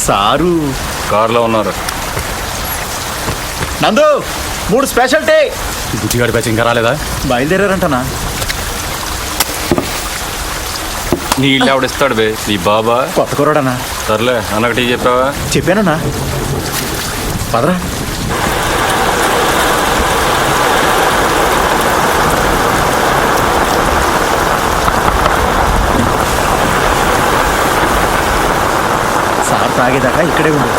Sir కారులో ఉన్నారు. నందు 3 స్పెషల్ టీ. బుచ్చిగాడి బ్యాచ్ ఇంకా రాలేదా? బయలుదేరారంటనా? నీ ఇల్లు ఎవడిస్తాడు బే? నీ బాబా? కొత్త కుర్రాడనా? సర్లే అన్నకు టీ చెప్పావా? చెప్పానన్నా. పదరా. సార్ తాగేదాకా ఇక్కడే ఉండు.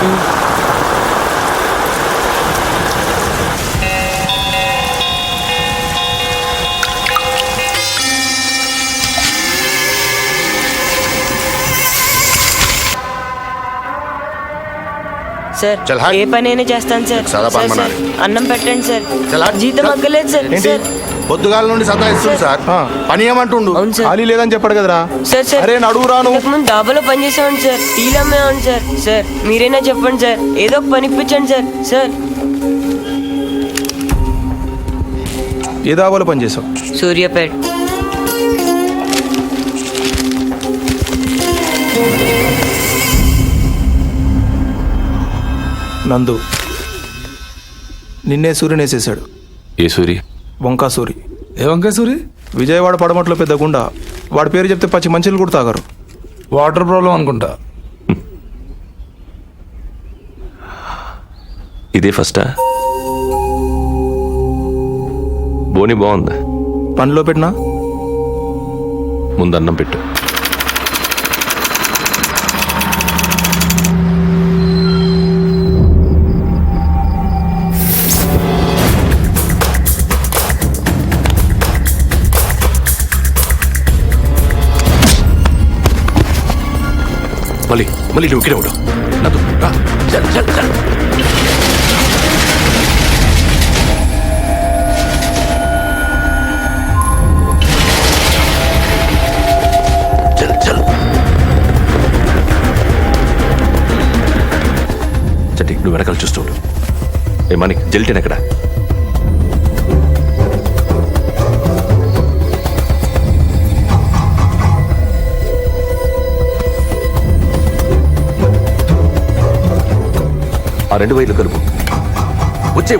సార్ ఏ పనైనా చేస్తాను సార్. సార్ అన్నం పెట్టండి సార్. జీతం అక్కలేదు సార్. సార్ పొద్దుగాల నుండి సతాయిస్తుంది సార్. పని ఏమంటుండు? ఖాళీ లేదని చెప్పాడు కదరా. సార్ సార్ అరే నడువు రాను. ముందు డాబాలో పని చేసామండి సార్. టీలు అమ్మేవాడి సార్. సార్ మీరైనా చెప్పండి సార్, ఏదో ఒక పని ఇప్పించండి సార్. సార్ ఏ దాబాలో పని చేసావు? సూర్యాపేట్. నందు నిన్నే సూర్యుని వేసేసాడు. ఏ సూరి? వంకా సూరి. ఏ వంకాయ సూరి? విజయవాడ పడమట్లో పెద్ద గుండా. వాడి పేరు చెప్తే పచ్చి మంచిలు కూడా తాగరు. వాటర్ ప్రాబ్లం అనుకుంటా. ఇదే ఫస్టా? బోని బాగుందా? పనిలో పెట్టినా ముందు అన్నం పెట్టు. మళ్ళీ నువ్వు ఇక్కడే ఉండవు. నాతో రా. చల్ చల్ చల్. చల్ చల్. చట్టి నువ్వు వెనకాల చూస్తూ ఉండు. ఏ మనకి జెల్టేన్ ఎక్కడ? ఆ 2 వైర్లు కలుపు. వచ్చే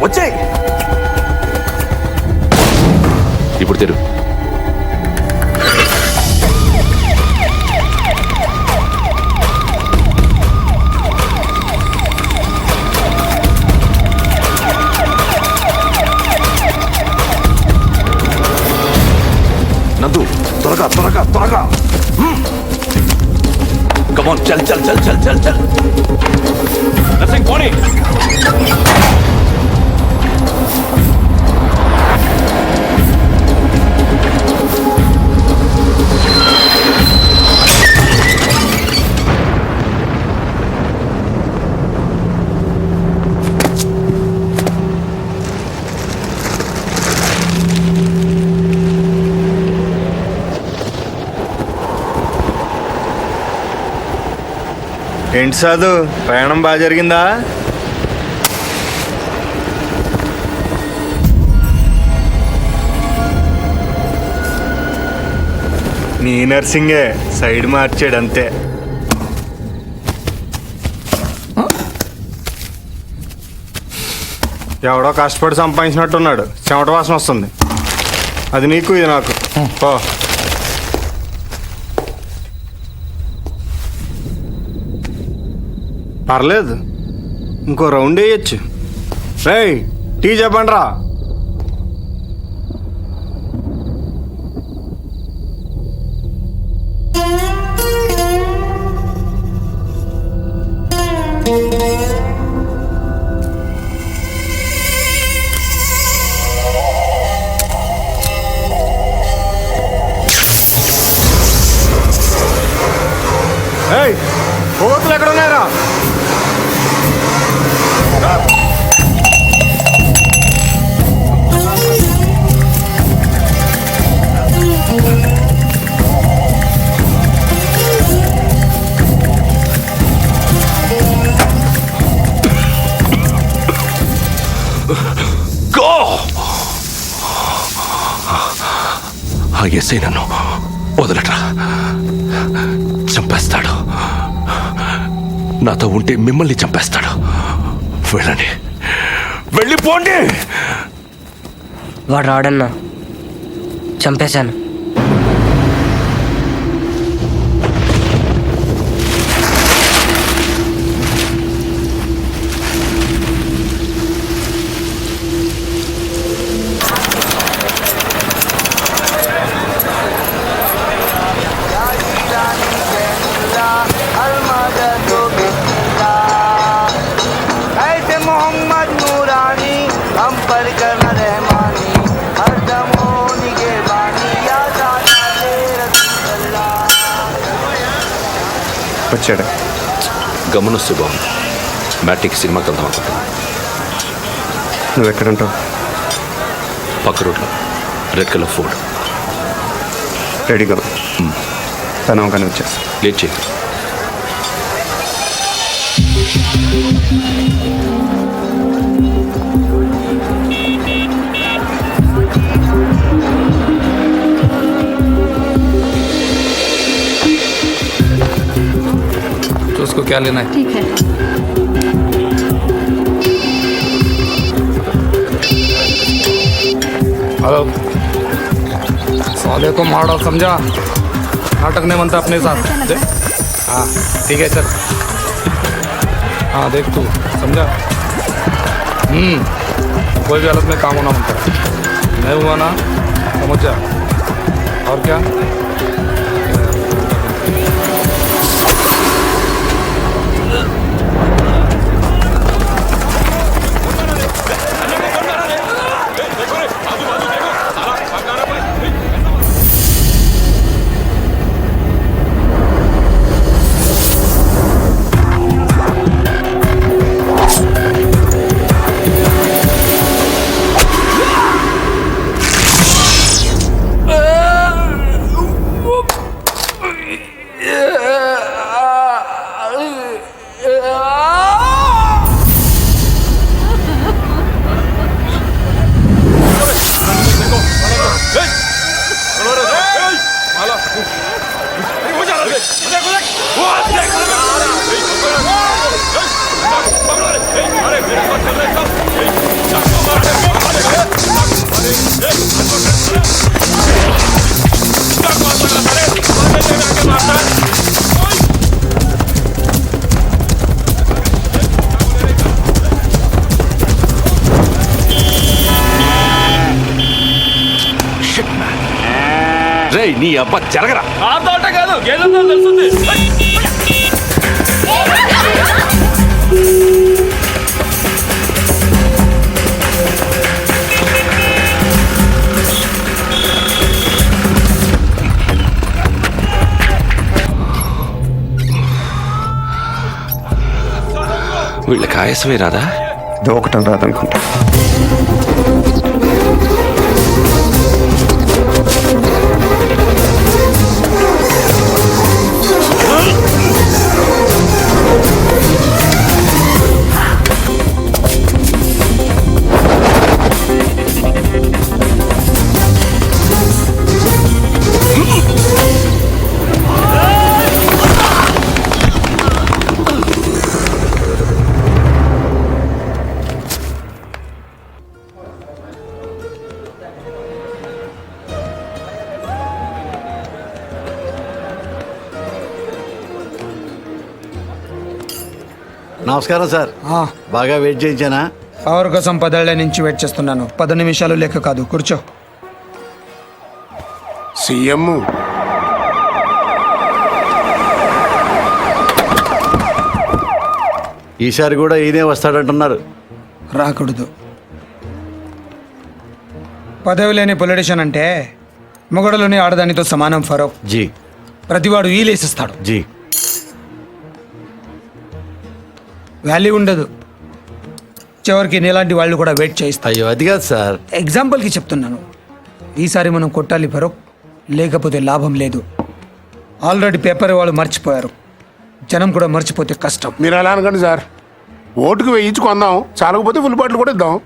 ఇప్పుడు తెరు. నందు త్వరగా త్వరగా త్వరగా. కమాన్ చల్ చల్ చల్ చల్ చల్ చల్. నర్సింగ్ పోనీ. ఏంటి సాధు, ప్రయాణం బాగా జరిగిందా? నీ నర్సింగే సైడ్ మార్చాడు అంతే. ఎవడో కష్టపడి సంపాదించినట్టున్నాడు. చెమట వాసన వస్తుంది. అది నీకు ఇది నాకు. పర్లేదు, ఇంకో రౌండ్ వేయచ్చు. రేయ్ టీ చెప్పండి రా. కోతులు ఎక్కడ ఉన్నాయరా? ఎస్ఐ నన్ను వదలట్రా, చంపేస్తాడు. నాతో ఉంటే మిమ్మల్ని చంపేస్తాడు. వెళ్ళండి, వెళ్ళిపోండి. వాడు రాడన్నా, చంపేశాను. వచ్చాడు. గమనిస్తే బాగుంది. మ్యాట్నిక్ సినిమాకి వెళ్దాం అనుకుంటున్నా. నువ్వు ఎక్కడుంటావు? పక్క రోడ్లో రెడ్ కలర్ ఫోర్డ్. రెడీగా తను కానీ వచ్చేస్తా. లేట్ చేయి. तो उसको क्या लेना है? ठीक है. हेलो, साले को मारो, समझा? नाटक नहीं बनता अपने साथ. हाँ ठीक है सर. हाँ देख तू, समझा? कोई भी हालत में काम होना बनता है. नहीं हुआ ना, समझ जा. और क्या? రే నీ అబ్బా జరగరా. ఆ తోట కాదు, గేదెతో తెలుస్తుంది. వీళ్ళకి ఆయాసమే రాదా? దూకటం రాదనుకుంటా. నమస్కారం సార్. బాగా వెయిట్ చేయించానా? పవర్ కోసం 10 ఏళ్ల నుంచి వెయిట్ చేస్తున్నాను. 10 నిమిషాలు లెక్క కాదు. కూర్చో. సీఎం ఈసారి కూడా ఈయనే వస్తాడంటున్నారు. రాకూడదు. పదవి లేని పొలిటీషియన్ అంటే మొగడలోని ఆడదానితో సమానం. ఫరూక్ జీ. ప్రతివాడు ఈలేసిస్తాడు. జీ. వాల్యూ ఉండదు. చివరికి నీలాంటి వాళ్ళు కూడా వెయిట్ చేయిస్తారు. అయ్యో అది కాదు సార్. ఎగ్జాంపుల్కి చెప్తున్నాను. ఈసారి మనం కొట్టాలి ఫరూక్, లేకపోతే లాభం లేదు. ఆల్రెడీ పేపర్ వాళ్ళు మర్చిపోయారు. జనం కూడా మర్చిపోతే కష్టం. మీరు అలా అనకండి సార్. ఓటుకు వేయించి కొందాం, చాలకపోతే ఫుల్ బాటిల్ కూడా ఇద్దాం.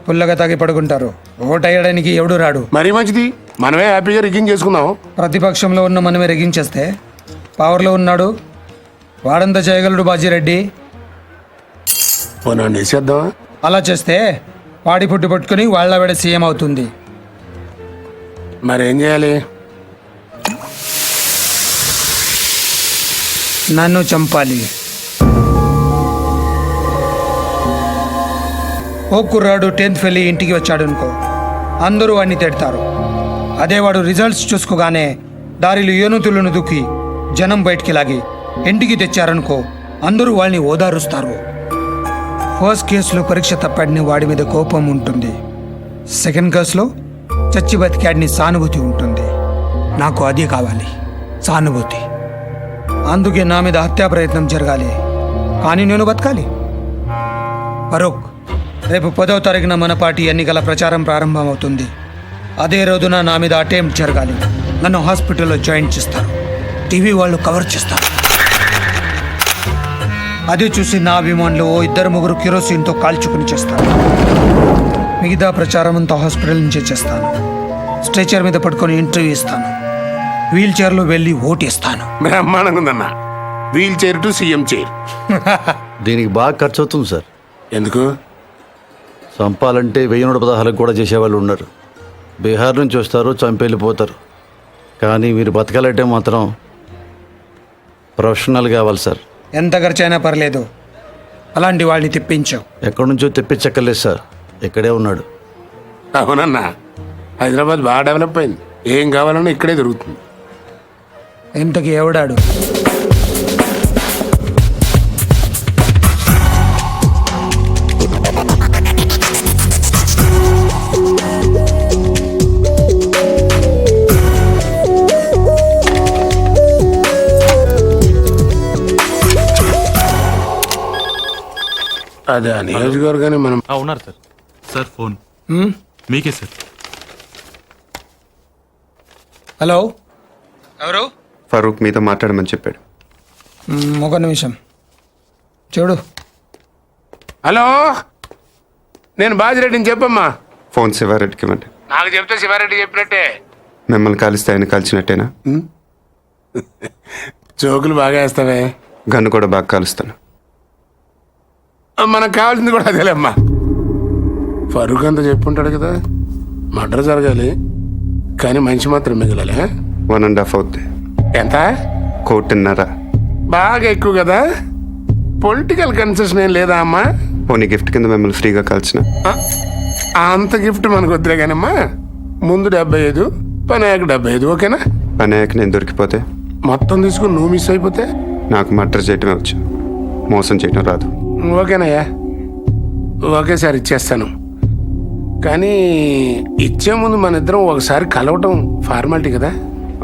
పుల్లగా తాగి పడుకుంటారు. ఓటు వేయడానికి ఎవడు రాడు. మరీ మంచిది, మనమే హ్యాపీగా రిగ్గింగ్ చేసుకుందాం. ప్రతిపక్షంలో ఉన్న మనమే రెగించేస్తే పవర్లో ఉన్నాడు వాడంతా చేయగలడు బాజీరెడ్డి. పోనా వేసేద్దామా? అలా చేస్తే వాడి పుట్టి పట్టుకుని వాళ్ళ వేడ సీఎం అవుతుంది. మరేం చేయాలి? నన్ను చంపాలి. ఓ కుర్రాడు 10th వెళ్ళి ఇంటికి వచ్చాడు అనుకో, అందరూ వాడిని తిడతారు. అదే వాడు రిజల్ట్స్ చూసుకోగానే దారిలో ఏనుతులను దుక్కి జనం బయటికి లాగి ఇంటికి తెచ్చారనుకో, అందరూ వాళ్ళని ఓదారుస్తారు. ఫస్ట్ కేసులో పరీక్ష తప్పాడిని వాడి మీద కోపం ఉంటుంది. సెకండ్ కేసులో చచ్చి బతికాడిని సానుభూతి ఉంటుంది. నాకు అది కావాలి, సానుభూతి. అందుకే నా మీద హత్యా ప్రయత్నం జరగాలి, కానీ నేను బతకాలి. ఫరూక్, రేపు 10వ తారీఖున మన పార్టీ ఎన్నికల ప్రచారం ప్రారంభమవుతుంది. అదే రోజున నా మీద అటెంప్ట్ జరగాలి. నన్ను హాస్పిటల్లో జాయిన్ చేస్తారు, టీవీ వాళ్ళు కవర్ చేస్తారు. అది చూసి నా అభిమానులు 2-3 కిరోసిన్తో కాల్చుకుని చేస్తారు. మిగతా ప్రచారం అంతా హాస్పిటల్ నుంచే చేస్తాను. స్ట్రెచర్ మీద పట్టుకొని ఇంటర్వ్యూ ఇస్తాను. వీల్ చైర్లో వెళ్ళి ఓటేస్తాను. బ్రహ్మాండంగా ఉందన్న. Wheel chair to CM chair. దీనికి బాగా ఖర్చు అవుతుంది సార్. ఎందుకు? చంపాలంటే 1016 కూడా చేసేవాళ్ళు ఉన్నారు. బీహార్ నుంచి వస్తారు, చంపేళ్ళిపోతారు. కానీ మీరు బతకాలంటే మాత్రం ప్రొఫెషనల్ కావాలి సార్. ఎంత ఖర్చైనా పర్లేదు, అలాంటి వాళ్ళని తెప్పించావు. ఎక్కడి నుంచో తెప్పించక్కర్లేదు సార్, ఇక్కడే ఉన్నాడు. అవునన్నా, హైదరాబాద్ బాగా డెవలప్ అయింది. ఏం కావాలన్నా ఇక్కడే దొరుకుతుంది. ఇంతకీ ఎవడాడు? అదే ఆ నియోజకవర్గాన్ని మనం ఉన్నారు సార్. సార్ ఫోన్ మీకే సార్. హలో, ఎవరు? ఫరూక్ మీతో మాట్లాడమని చెప్పాడు. ఒక నిమిషం చూడు. హలో, నేను బాజిరెడ్డిని చెప్పమ్మా. ఫోన్ శివారెడ్డికి ఇవ్వండి. నాకు చెప్తే శివారెడ్డి చెప్పినట్టే. మిమ్మల్ని కాలిస్తే ఆయన కాల్చినట్టేనా? జోకులు బాగా వేస్తావే. గన్ను కూడా బాగా కాలుస్తాను. మనకు కావాల్సింది కూడా అదేలేమ్మా. ఫరూక్ అంతా చెప్పుంటాడు కదా, మర్డర్ జరగాలి కానీ మనిషి మాత్రం మిగలాలి. 1.5 అవుద్ది. ఎంత? 1.5. బాగా ఎక్కువ కదా. పొలిటికల్ కన్సెషన్ ఏం లేదా అమ్మా? పోనీ గిఫ్ట్ కింద మిమ్మల్ని ఫ్రీగా కాల్చిన. అంత గిఫ్ట్ మనకు వద్దులే కానమ్మా. ముందు 75, పని అయ్యాక 75, ఓకేనా? పని అయ్యాక నేను దొరికిపోతే మొత్తం తీసుకుని నువ్వు మిస్ అయిపోతే నాకు మర్డర్ చేయటమే వచ్చు, మోసం చేయటం రాదు. ఓకేనయ్యా, ఒకేసారి ఇచ్చేస్తాను. కానీ ఇచ్చే ముందు మన ఇద్దరం ఒకసారి కలవటం ఫార్మాలిటీ కదా.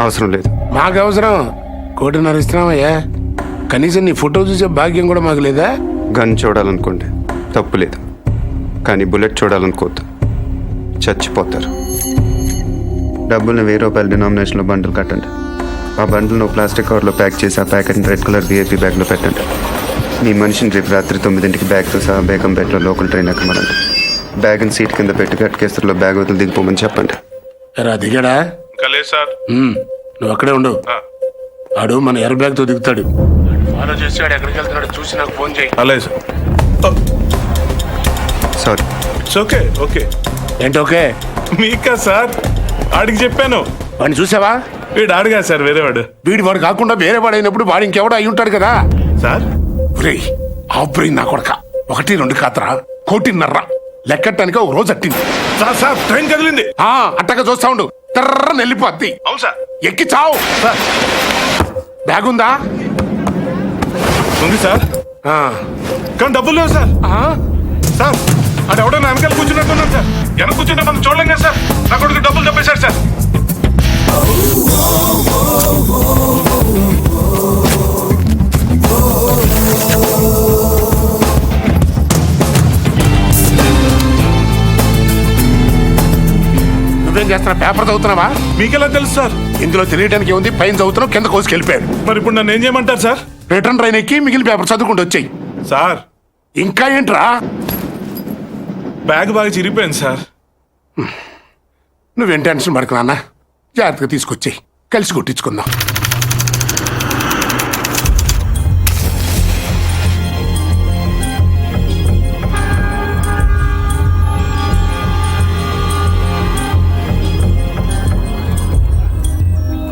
అవసరం లేదు. మాకు అవసరం. 1.5 ఇస్తున్నామయ్యా. కనీసం నీ ఫోటో చూసే భాగ్యం కూడా మాకు లేదా? గన్ చూడాలనుకోండి, తప్పు లేదు. కానీ బుల్లెట్ చూడాలనుకోవద్దు, చచ్చిపోతారు. డబ్బుల్ని 1000 రూపాయల డినామినేషన్లో బండిల్ కట్టండి. ఆ బండిల్ను ప్లాస్టిక్ కవర్లో ప్యాక్ చేసి ఆ ప్యాకెట్ని రెడ్ కలర్ VIP బ్యాగ్లో పెట్టండి. మీ మనిషిని రేపు రాత్రి 9ంటికి బ్యాగ్తో సహా బేగంపేటలో లోకల్ ట్రైన్ ఎక్కమనండి. బ్యాగ్ని సీట్ కింద పెట్టి గట్కేసరిలో బ్యాగ్ వదిలి దిగిపోమని చెప్పండి. దిగాడా? లేదు సార్. నువ్వు అక్కడే ఉండు. ఆడు మన ఎయిర్ బ్యాగ్ తో దిగుతాడు. ఫాలో చేసాడు, ఎక్కడికి వెళ్తున్నాడు చూసి నాకు ఫోన్ చేయి. అలాగే sir. Sorry. It's okay. Okay ఏంటి ఓకే? మీకా సార్? ఆడికి చెప్పాను. వాడిని చూసావా? వీడు ఆడుగా సార్, వేరేవాడు. వాడు కాకుండా వేరే వాడు అయినప్పుడు వాడు ఇంకెవడో అయి ఉంటాడు కదా సార్. ఆబ్రెయిన్ నా కొడక. 1-2 కాతరా, 1.5 లెక్కటానికి ఒక రోజు అట్టింది. సార్ సార్ ట్రైన్ కదిలింది. అట్టగా చూస్తా ఉండు, తర్రని వెళ్ళిపోద్ది. అవును సార్. ఎక్కి చావు. బ్యాగ్ ఉందా? ఉంది సార్, కానీ డబ్బులు లేవు సార్. సార్ అది ఎవడో నా వెనకాల కూర్చున్నట్టున్నాను సార్. వెనక కూర్చుంటే మనం చూడలేం కదా సార్. నా కొడుకు డబ్బులు తప్పేశాడు సార్. నువ్వేం చేస్తున్నా? పేపర్ చదువుతున్నావా? మీకెలా తెలుసు సార్? ఇందులో తెలియడానికి ఏముంది? పైన చదువుతున్నావు, కింద కోసుకు వెళ్ళిపోయాడు. మరి ఇప్పుడు నన్ను ఏం చేయమంటారు సార్? రిటర్న్ ట్రైన్ ఎక్కి మిగిలిన పేపర్ చదువుకుంటూ వచ్చాయి. సార్ ఇంకా ఏంట్రా? బ్యాగ్ బాగా చిరిగిపోయింది సార్. నువ్వేం టెన్షన్ పడకు నాన్న, జాగ్రత్తగా తీసుకొచ్చాయి, కలిసి కొట్టించుకుందాం.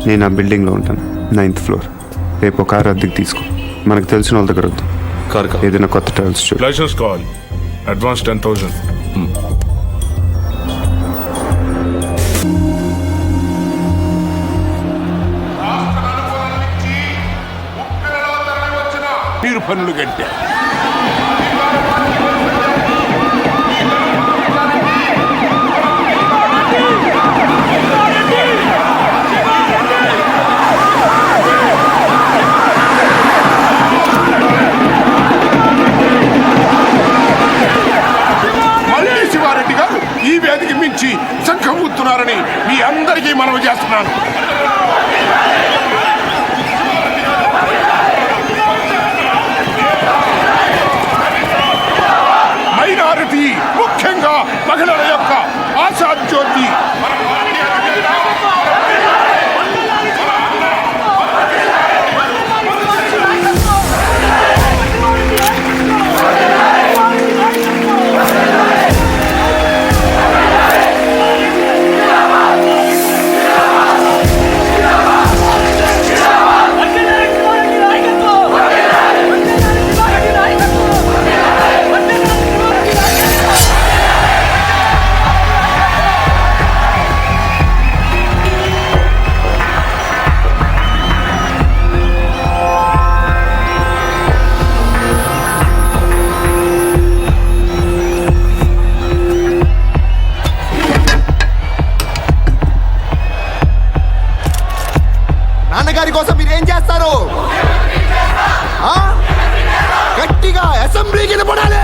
నేను ఆ బిల్డింగ్లో ఉంటాను, 9th ఫ్లోర్. రేపు ఒక కారు అద్దెకి తీసుకో. మనకు తెలిసిన వాళ్ళ దగ్గర వద్దు. కార్ ఏదైనా కొత్త ట్రావెల్స్ చూడు. లైసెన్స్ కావాలి. అడ్వాన్స్ 10,000. మీరు పనులు గట్టే మళ్ళీ శివారెడ్డి గారు ఈ వేదిక మించి శంఖం ఊతున్నారని మీ అందరికీ మనవి చేస్తున్నాను. మైనారిటీ, ముఖ్యంగా మహిళల యొక్క ఆశాజ్యోతి నాన్నగారి కోసం మీరు ఏం చేస్తారు? గట్టిగా అసెంబ్లీకి నిలబడాలి.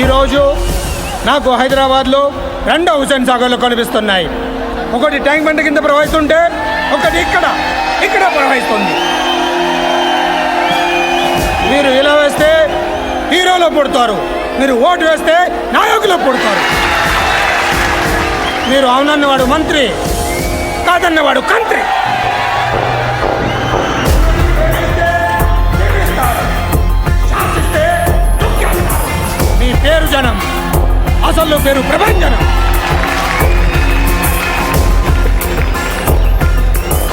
ఈరోజు నాకు హైదరాబాద్లో 2 హుసేన్ సాగర్లు కనిపిస్తున్నాయి. ఒకటి ట్యాంక్ బండ్ కింద ప్రవహిస్తుంటే ఒకటి ఇక్కడ ప్రవహిస్తుంది. మీరు ఇలా వేస్తే హీరోలో పుడతారు, మీరు ఓటు వేస్తే నాయకులు పుడతారు. మీరు అవునన్నవాడు మంత్రి, కాదన్నవాడు కంత్రి. మీ పేరు జనం, అసలు పేరు ప్రభంజనం.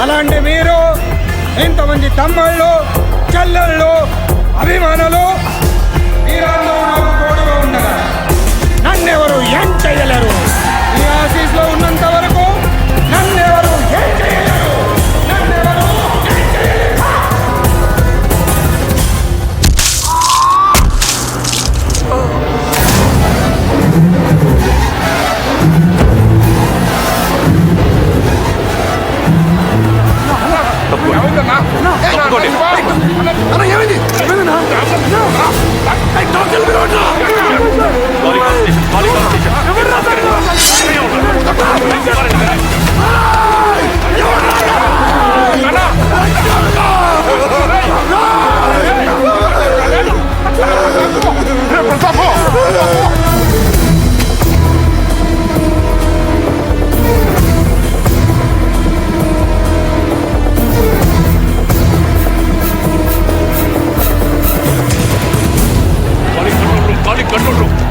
అలాంటి మీరు ఇంతమంది తమ్ముళ్ళు, చెల్లెళ్ళు, అభిమానులు మీరందరూ నాకు తోడుగా ఉండగా నన్నెవరు ఏం చేయలేరు. ఈ ఆఫీస్లో ఉన్నంత వరకు నన్నెవరు ఏం చేయలేరు. నన్నెవరు ఏం చేయలేరు.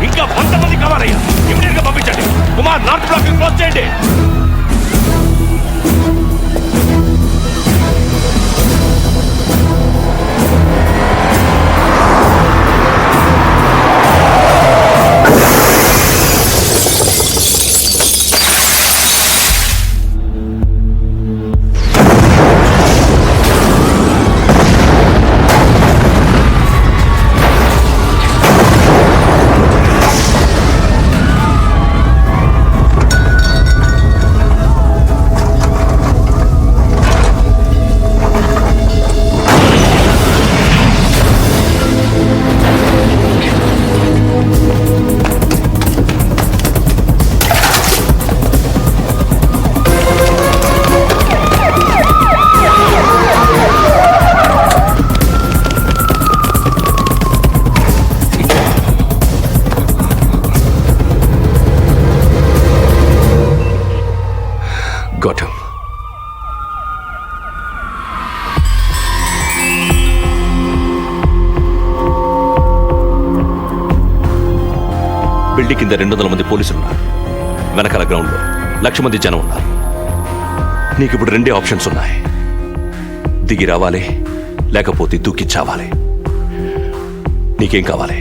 ఇంకా 100 మంది కావాలయ్యా. ఇమీడియట్ గా పంపించండి. కుమార్, నార్త్ బ్లాక్ క్లోజ్ చేయండి. బిల్డింగ్ కింద 200 మంది పోలీసులు ఉన్నారు. వెనకాల గ్రౌండ్లో 1,00,000 మంది జనం ఉన్నారు. నీకు ఇప్పుడు 2 ఆప్షన్స్ ఉన్నాయి. దిగి రావాలి, లేకపోతే దూకి చావాలి. నీకేం కావాలి?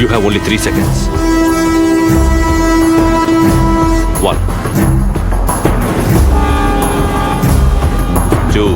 You have only 3 seconds. 1, 2,